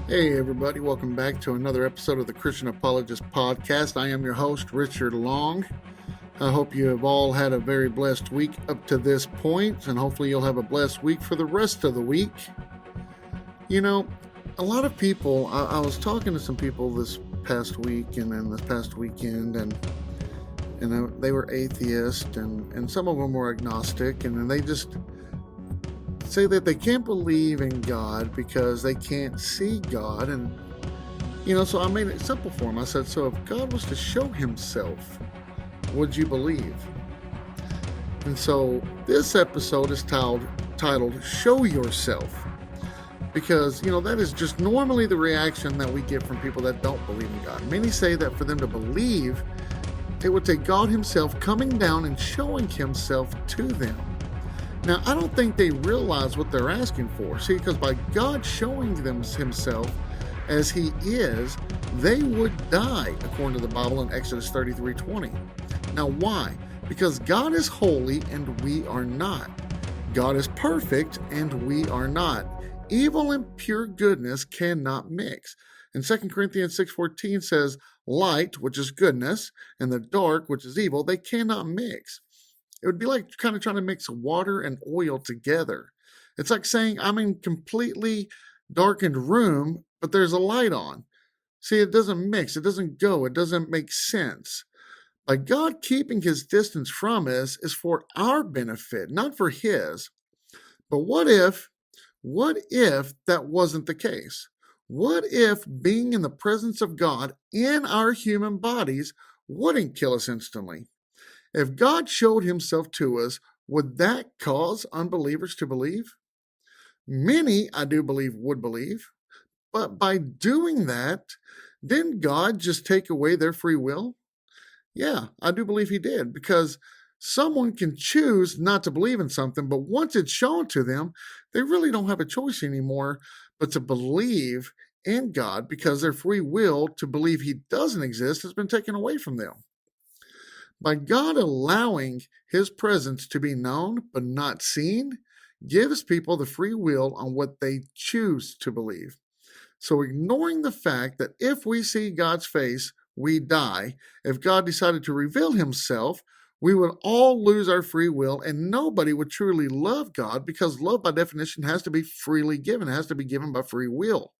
Hey, everybody, welcome back to another episode of the Christian Apologist podcast. I am your host, Richard Long. I hope you have all had a very blessed week up to this point, and hopefully you'll have a blessed week for the rest of the week. You know, a lot of people, I was talking to some people this past week and then this past weekend, and they were atheist, and some of them were agnostic, and then they just say that they can't believe in God because they can't see God. And so I made it simple for them. I said, so if God was to show himself, would you believe? And so this episode is titled Show Yourself, because that is just normally the reaction that we get from people that don't believe in God. Many say that for them to believe, it would take God himself coming down and showing himself to them. Now, I don't think they realize what they're asking for. See, because by God showing them himself as he is, they would die, according to the Bible in Exodus 33:20. Now, why? Because God is holy and we are not. God is perfect and we are not. Evil and pure goodness cannot mix. And 2 Corinthians 6:14 says, light, which is goodness, and the dark, which is evil, they cannot mix. It would be like kind of trying to mix water and oil together. It's like saying I'm in completely darkened room, but there's a light on. See, it doesn't mix. It doesn't go. It doesn't make sense. By God keeping his distance from us is for our benefit, not for his. But what if that wasn't the case? What if being in the presence of God in our human bodies wouldn't kill us instantly? If God showed himself to us, would that cause unbelievers to believe? Many, I do believe, would believe. But by doing that, didn't God just take away their free will? Yeah, I do believe he did, because someone can choose not to believe in something, but once it's shown to them, they really don't have a choice anymore but to believe in God, because their free will to believe he doesn't exist has been taken away from them. By God allowing his presence to be known but not seen, gives people the free will on what they choose to believe. So ignoring the fact that if we see God's face, we die, if God decided to reveal himself, we would all lose our free will and nobody would truly love God, because love by definition has to be freely given. It has to be given by free will.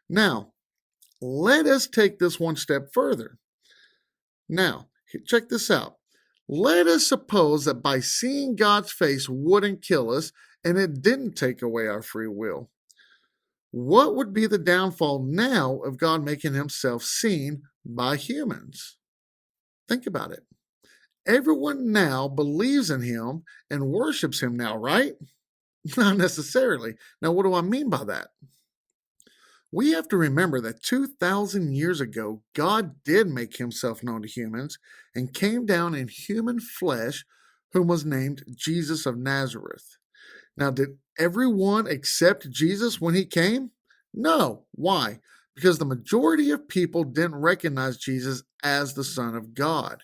Now, let us take this one step further. Now, check this out. Let us suppose that by seeing God's face wouldn't kill us and it didn't take away our free will. What would be the downfall now of God making himself seen by humans? Think about it. Everyone now believes in him and worships him now, right? Not necessarily. Now, what do I mean by that? We have to remember that 2,000 years ago, God did make himself known to humans and came down in human flesh, whom was named Jesus of Nazareth. Now, did everyone accept Jesus when he came? No. Why? Because the majority of people didn't recognize Jesus as the Son of God.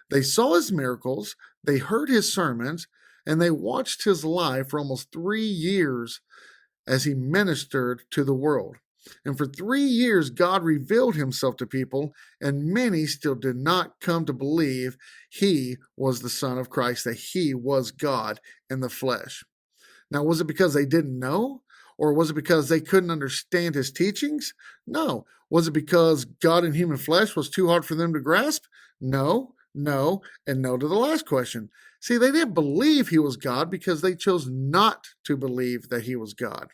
They saw his miracles, they heard his sermons, and they watched his life for almost 3 years as he ministered to the world. And for 3 years, God revealed himself to people, and many still did not come to believe he was the Son of Christ, that he was God in the flesh. Now, was it because they didn't know? Or was it because they couldn't understand his teachings? No. Was it because God in human flesh was too hard for them to grasp? No, and no to the last question. See, they didn't believe he was God because they chose not to believe that he was God.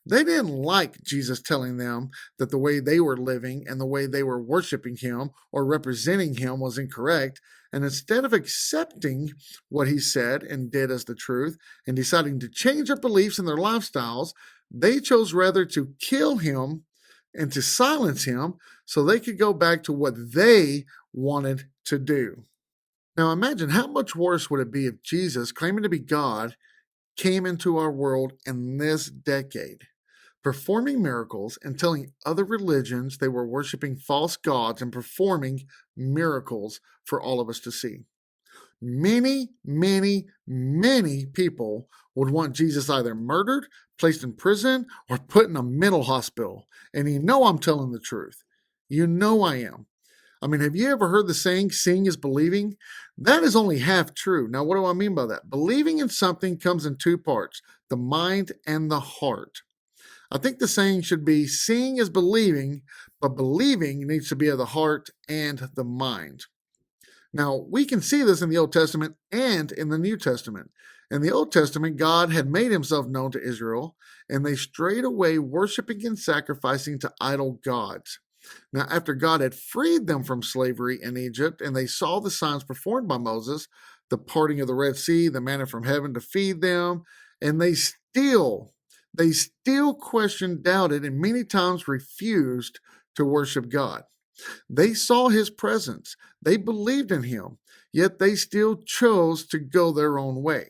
They didn't like Jesus telling them that the way they were living and the way they were worshiping him or representing him was incorrect. And instead of accepting what he said and did as the truth and deciding to change their beliefs and their lifestyles, they chose rather to kill him and to silence him so they could go back to what they wanted to do. Now imagine how much worse would it be if Jesus, claiming to be God, came into our world in this decade, performing miracles and telling other religions they were worshiping false gods and performing miracles for all of us to see. Many, many, many people would want Jesus either murdered, placed in prison, or put in a mental hospital. And you know I'm telling the truth. You know I am. I mean, have you ever heard the saying, seeing is believing? That is only half true. Now, what do I mean by that? Believing in something comes in two parts, the mind and the heart. I think the saying should be, seeing is believing, but believing needs to be of the heart and the mind. Now, we can see this in the Old Testament and in the New Testament. In the Old Testament, God had made himself known to Israel, and they strayed away worshiping and sacrificing to idol gods. Now, after God had freed them from slavery in Egypt, and they saw the signs performed by Moses, the parting of the Red Sea, the manna from heaven to feed them, and they still questioned, doubted, and many times refused to worship God. They saw his presence. They believed in him, yet they still chose to go their own way.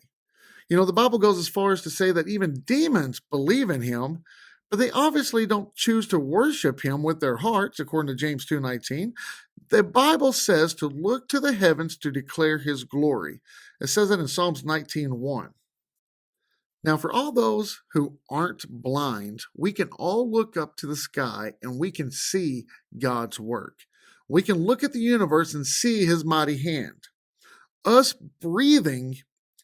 You know, the Bible goes as far as to say that even demons believe in him, but they obviously don't choose to worship him with their hearts, according to James 2:19. The Bible says to look to the heavens to declare his glory. It says that in Psalms 19:1. Now, for all those who aren't blind, we can all look up to the sky and we can see God's work. We can look at the universe and see his mighty hand. Us breathing,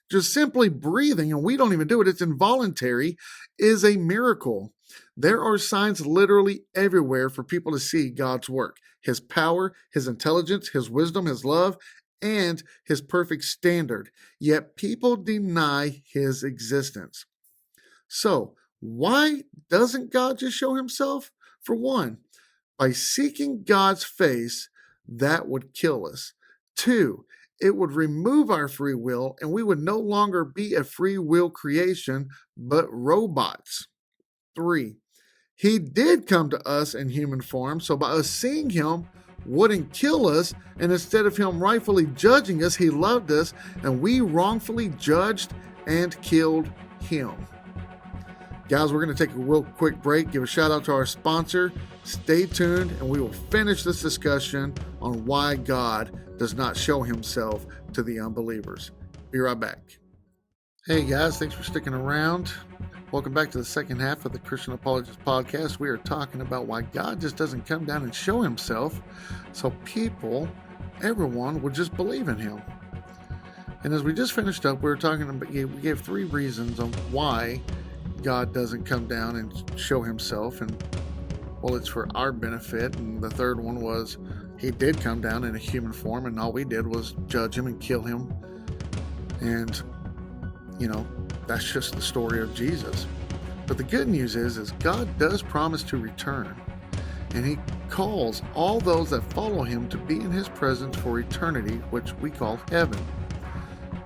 just simply breathing, and we don't even do it, it's involuntary, is a miracle. There are signs literally everywhere for people to see God's work, his power, his intelligence, his wisdom, his love, and his perfect standard. Yet people deny his existence. So, why doesn't God just show himself? For one, by seeking God's face, that would kill us. Two, it would remove our free will, and we would no longer be a free will creation, but robots. Three, he did come to us in human form, so by us seeing him wouldn't kill us, and instead of him rightfully judging us, he loved us, and we wrongfully judged and killed him. Guys, we're going to take a real quick break, give a shout out to our sponsor. Stay tuned, and we will finish this discussion on why God does not show himself to the unbelievers. Be right back. Hey guys, thanks for sticking around. Welcome back to the second half of the Christian Apologist podcast. We are talking about why God just doesn't come down and show himself so people, everyone, would just believe in him. And as we just finished up, we gave three reasons on why God doesn't come down and show himself, and well, it's for our benefit. And the third one was he did come down in a human form, and all we did was judge him and kill him. And you know, that's just the story of Jesus. But the good news is God does promise to return, and he calls all those that follow him to be in his presence for eternity, which we call heaven.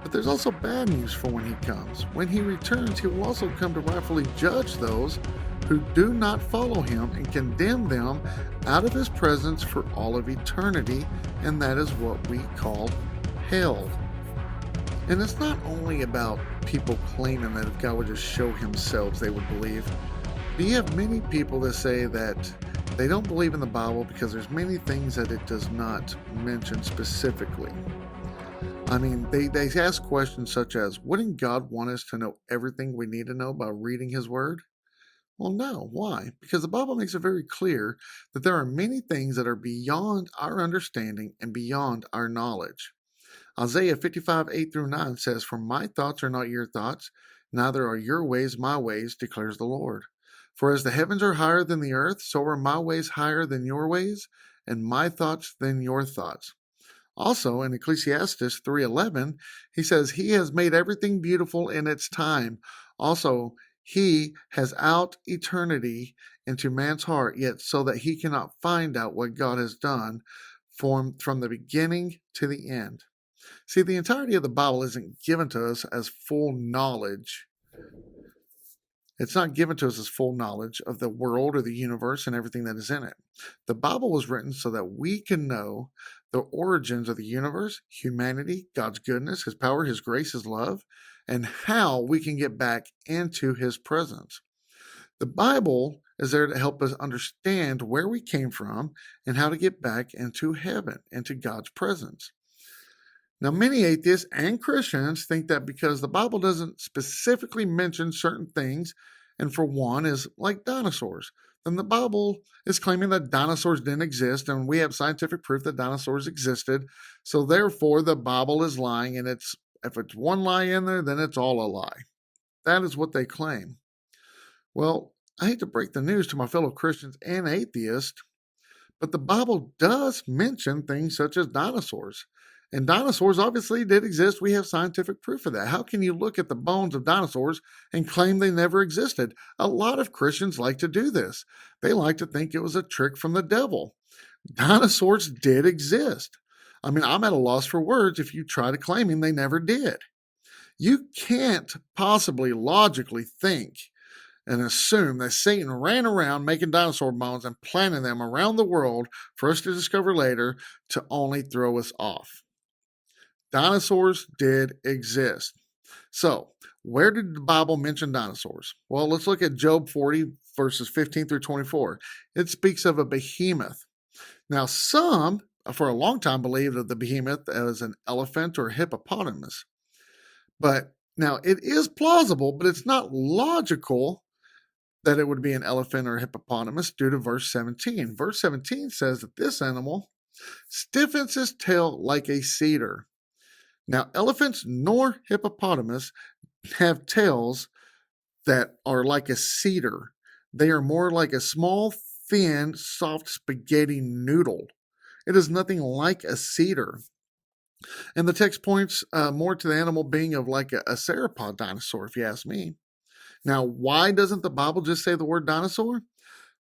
But there's also bad news for when he comes. When he returns, he will also come to rightfully judge those who do not follow him and condemn them out of his presence for all of eternity, and that is what we call hell. And it's not only about people claiming that if God would just show himself, they would believe. But you have many people that say that they don't believe in the Bible because there's many things that it does not mention specifically. I mean, they ask questions such as, wouldn't God want us to know everything we need to know by reading his word? Well, no. Why? Because the Bible makes it very clear that there are many things that are beyond our understanding and beyond our knowledge. Isaiah 55:8-9 says, "For my thoughts are not your thoughts, neither are your ways my ways, declares the Lord. For as the heavens are higher than the earth, so are my ways higher than your ways, and my thoughts than your thoughts." Also, in Ecclesiastes 3:11, he says, "He has made everything beautiful in its time. Also, he has out eternity into man's heart, yet so that he cannot find out what God has done from the beginning to the end." See, the entirety of the Bible isn't given to us as full knowledge. It's not given to us as full knowledge of the world or the universe and everything that is in it. The Bible was written so that we can know the origins of the universe, humanity, God's goodness, his power, his grace, his love, and how we can get back into his presence. The Bible is there to help us understand where we came from and how to get back into heaven, into God's presence. Now, many atheists and Christians think that because the Bible doesn't specifically mention certain things, and for one is like dinosaurs, then the Bible is claiming that dinosaurs didn't exist, and we have scientific proof that dinosaurs existed. So therefore, the Bible is lying, and if it's one lie in there, then it's all a lie. That is what they claim. Well, I hate to break the news to my fellow Christians and atheists, but the Bible does mention things such as dinosaurs. And dinosaurs obviously did exist. We have scientific proof of that. How can you look at the bones of dinosaurs and claim they never existed? A lot of Christians like to do this. They like to think it was a trick from the devil. Dinosaurs did exist. I mean, I'm at a loss for words if you try to claim they never did. You can't possibly logically think and assume that Satan ran around making dinosaur bones and planting them around the world for us to discover later to only throw us off. Dinosaurs did exist. So, where did the Bible mention dinosaurs? Well, let's look at Job 40, verses 15 through 24. It speaks of a behemoth. Now, some, for a long time, believed of the behemoth as an elephant or hippopotamus. But now, it is plausible, but it's not logical that it would be an elephant or hippopotamus due to verse 17. Verse 17 says that this animal stiffens his tail like a cedar. Now, elephants nor hippopotamus have tails that are like a cedar. They are more like a small, thin, soft spaghetti noodle. It is nothing like a cedar. And the text points more to the animal being of like a sauropod dinosaur, if you ask me. Now, why doesn't the Bible just say the word dinosaur?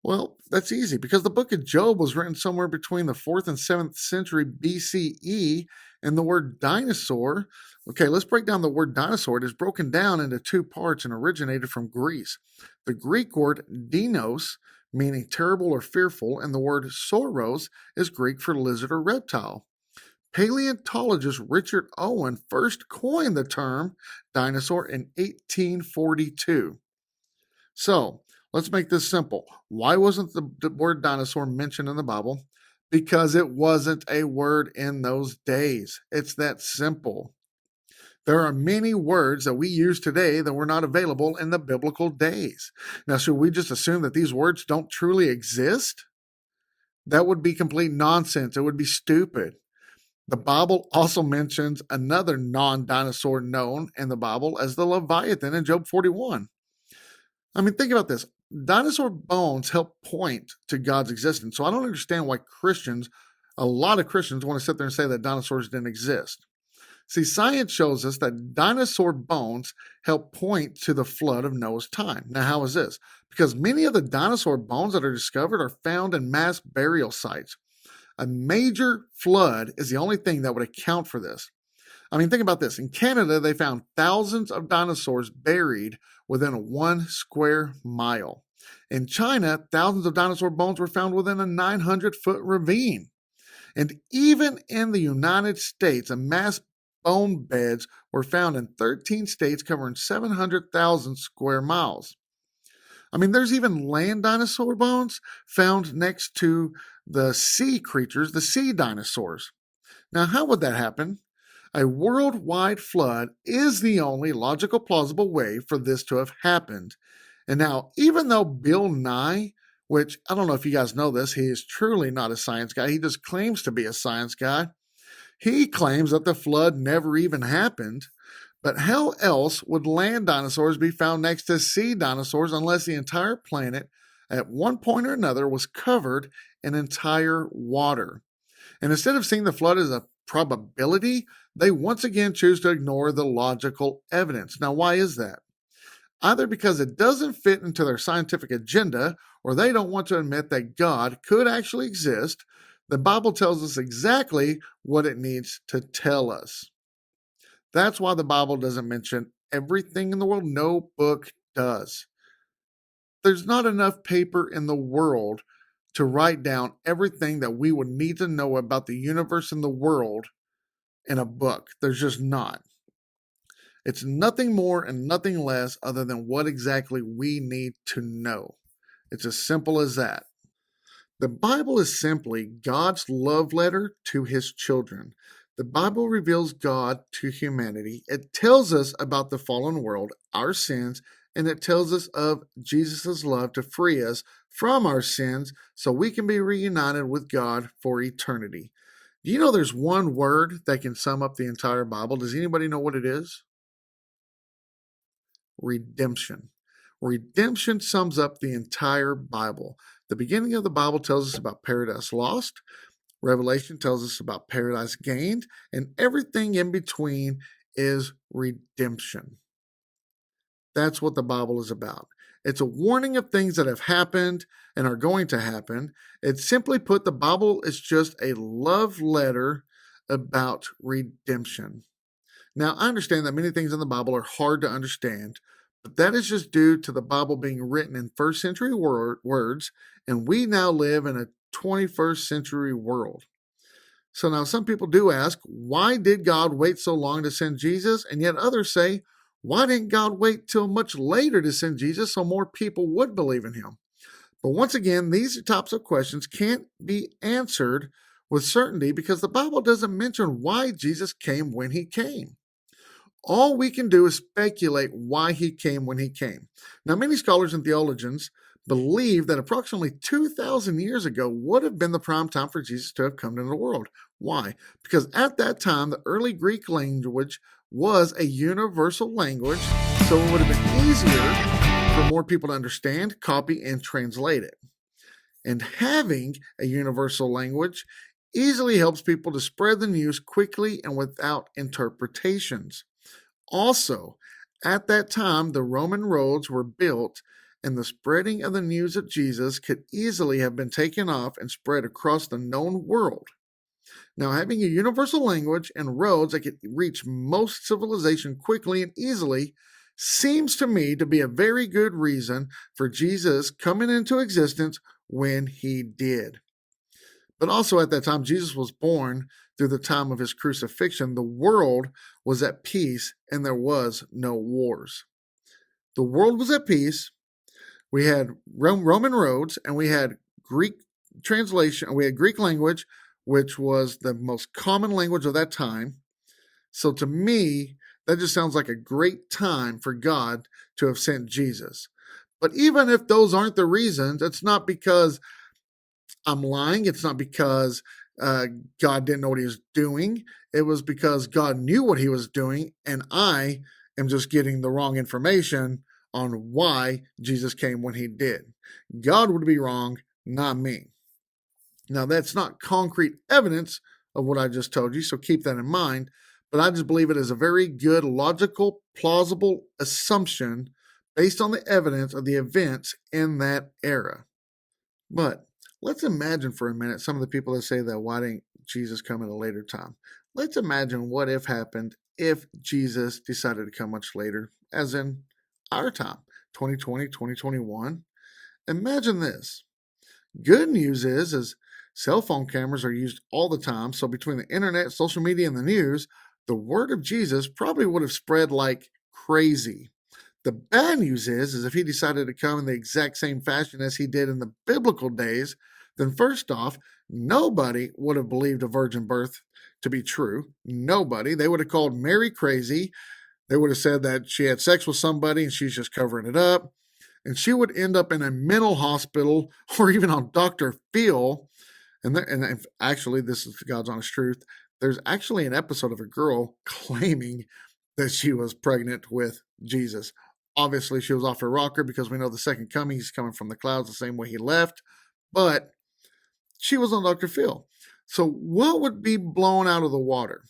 Well, that's easy, because the book of Job was written somewhere between the 4th and 7th century BCE, and the word dinosaur, okay, let's break down the word dinosaur. It is broken down into two parts and originated from Greece. The Greek word dinos, meaning terrible or fearful, and the word sauros is Greek for lizard or reptile. Paleontologist Richard Owen first coined the term dinosaur in 1842. So, let's make this simple. Why wasn't the word dinosaur mentioned in the Bible? Because it wasn't a word in those days. It's that simple. There are many words that we use today that were not available in the biblical days. Now, should we just assume that these words don't truly exist? That would be complete nonsense. It would be stupid. The Bible also mentions another non-dinosaur known in the Bible as the Leviathan in Job 41. I mean, think about this. Dinosaur bones help point to God's existence. So I don't understand why a lot of Christians want to sit there and say that dinosaurs didn't exist. See, science shows us that dinosaur bones help point to the flood of Noah's time. Now, how is this? Because many of the dinosaur bones that are discovered are found in mass burial sites. A major flood is the only thing that would account for this. I mean, think about this. In Canada, they found thousands of dinosaurs buried within a 1 square mile. In China, thousands of dinosaur bones were found within a 900-foot ravine. And even in the United States, mass bone beds were found in 13 states covering 700,000 square miles. I mean, there's even land dinosaur bones found next to the sea creatures, the sea dinosaurs. Now, how would that happen? A worldwide flood is the only logical, plausible way for this to have happened. And now, even though Bill Nye, which I don't know if you guys know this, he is truly not a science guy. He just claims to be a science guy. He claims that the flood never even happened. But how else would land dinosaurs be found next to sea dinosaurs unless the entire planet, at one point or another, was covered in entire water? And instead of seeing the flood as a probability, they once again choose to ignore the logical evidence. Now, why is that? Either because it doesn't fit into their scientific agenda, or they don't want to admit that God could actually exist. The Bible tells us exactly what it needs to tell us. That's why the Bible doesn't mention everything in the world. No book does. There's not enough paper in the world to write down everything that we would need to know about the universe and the world in a book. There's just not. It's nothing more and nothing less other than what exactly we need to know. It's as simple as that. The Bible is simply God's love letter to his children. The Bible reveals God to humanity. It tells us about the fallen world, our sins, and it tells us of Jesus' love to free us from our sins so we can be reunited with God for eternity. Do you know there's one word that can sum up the entire Bible? Does anybody know what it is? Redemption. Redemption sums up the entire Bible. The beginning of the Bible tells us about paradise lost. Revelation tells us about paradise gained, and everything in between is redemption. That's what the Bible is about. It's a warning of things that have happened and are going to happen. It's simply put, the Bible is just a love letter about redemption. Now, I understand that many things in the Bible are hard to understand, but that is just due to the Bible being written in first century words, and we now live in a 21st century world. So now some people do ask, why did God wait so long to send Jesus? And yet others say, why didn't God wait till much later to send Jesus so more people would believe in him? But once again, these types of questions can't be answered with certainty because the Bible doesn't mention why Jesus came when he came. All we can do is speculate why he came when he came. Now, many scholars and theologians believe that approximately 2,000 years ago would have been the prime time for Jesus to have come into the world. Why? Because at that time, the early Greek language was a universal language, so it would have been easier for more people to understand, copy, and translate it. And having a universal language easily helps people to spread the news quickly and without interpretations. Also, at that time, the Roman roads were built, and the spreading of the news of Jesus could easily have been taken off and spread across the known world. Now, having a universal language and roads that could reach most civilization quickly and easily seems to me to be a very good reason for Jesus coming into existence when he did. But also at that time, Jesus was born through the time of his crucifixion. The world was at peace and there was no wars. The world was at peace. We had Roman roads and we had Greek translation. We had Greek language, which was the most common language of that time. So to me, that just sounds like a great time for God to have sent Jesus. But even if those aren't the reasons, it's not because I'm lying. It's not because God didn't know what he was doing. It was because God knew what he was doing, and I am just getting the wrong information on why Jesus came when he did. God would be wrong, not me. Now, that's not concrete evidence of what I just told you, so keep that in mind. But I just believe it is a very good, logical, plausible assumption based on the evidence of the events in that era. But let's imagine for a minute some of the people that say that why didn't Jesus come at a later time? Let's imagine what if happened if Jesus decided to come much later, as in our time, 2020, 2021. Imagine this. Good news is cell phone cameras are used all the time, so between the internet, social media, and the news, the word of Jesus probably would have spread like crazy. The bad news is if he decided to come in the exact same fashion as he did in the biblical days, then first off, nobody would have believed a virgin birth to be true. Nobody. They would have called Mary crazy. They would have said that she had sex with somebody and she's just covering it up. And she would end up in a mental hospital or even on Dr. Phil. And actually, this is God's honest truth. There's actually an episode of a girl claiming that she was pregnant with Jesus. Obviously, she was off her rocker because we know the second coming, he's coming from the clouds the same way he left. But she was on Dr. Phil. So what would be blown out of the water?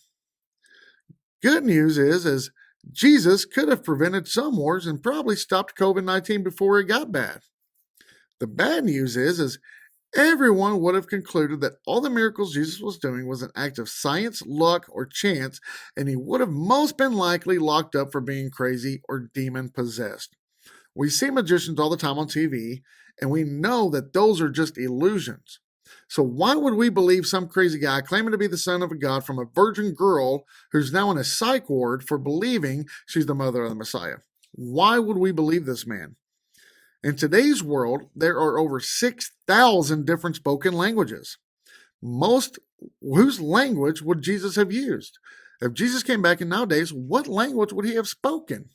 Good news is Jesus could have prevented some wars and probably stopped COVID-19 before it got bad. The bad news is everyone would have concluded that all the miracles Jesus was doing was an act of science, luck, or chance, and he would have most been likely locked up for being crazy or demon-possessed. We see magicians all the time on TV, and we know that those are just illusions. So why would we believe some crazy guy claiming to be the son of a god from a virgin girl who's now in a psych ward for believing she's the mother of the Messiah? Why would we believe this man? In today's world, there are over 6,000 different spoken languages. Most whose language would Jesus have used? If Jesus came back in nowadays, what language would he have spoken?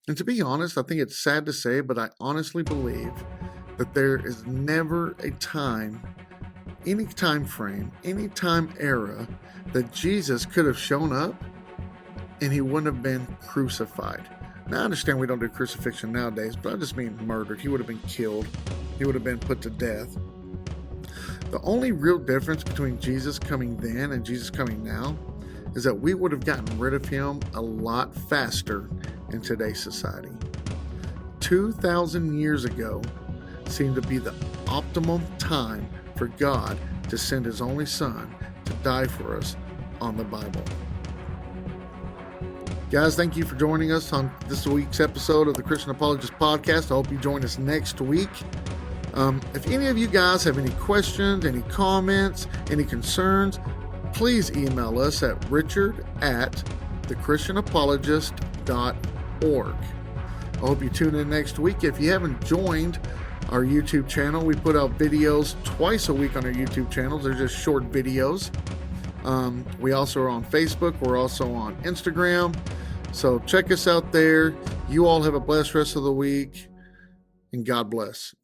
And to be honest, I think it's sad to say, but I honestly believe that there is never a time, any time frame, any time era that Jesus could have shown up and he wouldn't have been crucified. Now, I understand we don't do crucifixion nowadays, but I just mean murdered. He would have been killed. He would have been put to death. The only real difference between Jesus coming then and Jesus coming now is that we would have gotten rid of him a lot faster in today's society. 2,000 years ago seemed to be the optimum time for God to send his only son to die for us on the Bible. Guys, thank you for joining us on this week's episode of the Christian Apologist Podcast. I hope you join us next week. If any of you guys have any questions, any comments, any concerns, please email us at richard@thechristianapologist.org. I hope you tune in next week. If you haven't joined our YouTube channel, we put out videos twice a week on our YouTube channel. They're just short videos. We also are on Facebook. We're also on Instagram. So check us out there. You all have a blessed rest of the week, and God bless.